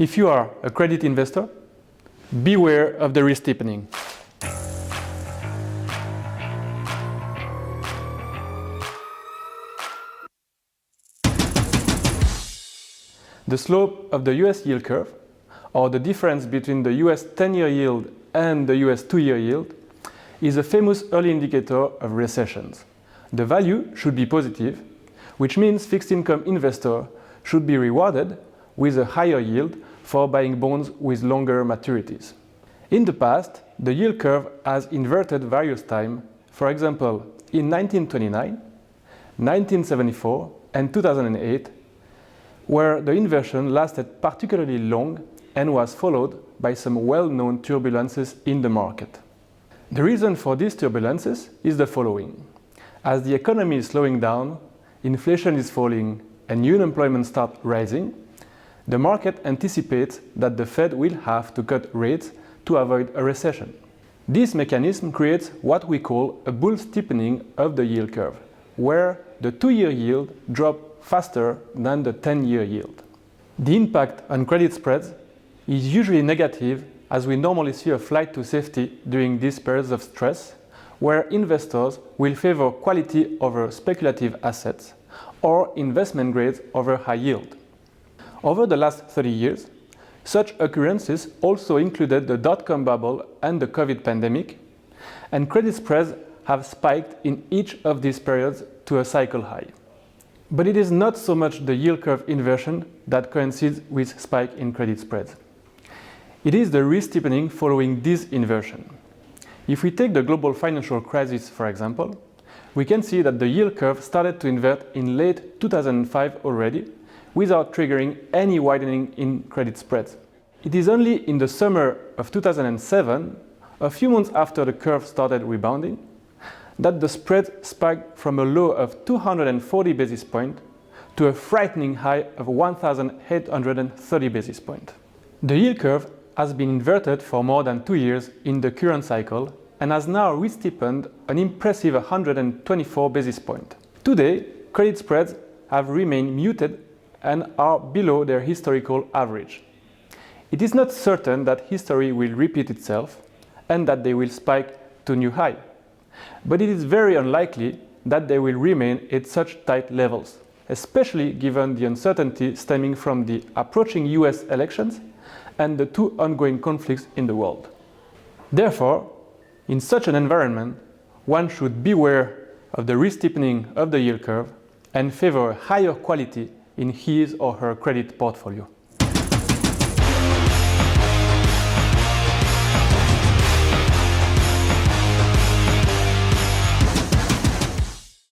If you are a credit investor, beware of the re-steepening. The slope of the US yield curve, or the difference between the US 10-year yield and the US 2-year yield, is a famous early indicator of recessions. The value should be positive, which means fixed income investors should be rewarded with a higher yield for buying bonds with longer maturities. In the past, the yield curve has inverted various times, for example, in 1929, 1974, and 2008, where the inversion lasted particularly long and was followed by some well-known turbulences in the market. The reason for these turbulences is the following. As the economy is slowing down, inflation is falling, and unemployment starts rising, the market anticipates that the Fed will have to cut rates to avoid a recession. This mechanism creates what we call a bull steepening of the yield curve, where the 2-year yield drops faster than the 10-year yield. The impact on credit spreads is usually negative, as we normally see a flight to safety during these periods of stress, where investors will favor quality over speculative assets or investment grades over high yield. Over the last 30 years, such occurrences also included the dot-com bubble and the COVID pandemic, and credit spreads have spiked in each of these periods to a cycle high. But it is not so much the yield curve inversion that coincides with spike in credit spreads. It is the re-steepening following this inversion. If we take the global financial crisis, for example, we can see that the yield curve started to invert in late 2005 already, without triggering any widening in credit spreads. It is only in the summer of 2007, a few months after the curve started rebounding, that the spread spiked from a low of 240 basis points to a frightening high of 1,830 basis points. The yield curve has been inverted for more than 2 years in the current cycle and has now re-steepened an impressive 124 basis points. Today, credit spreads have remained muted and are below their historical average. It is not certain that history will repeat itself and that they will spike to new high, but it is very unlikely that they will remain at such tight levels, especially given the uncertainty stemming from the approaching US elections and the 2 ongoing conflicts in the world. Therefore, in such an environment, one should beware of the re-steepening of the yield curve and favor higher quality in his or her credit portfolio.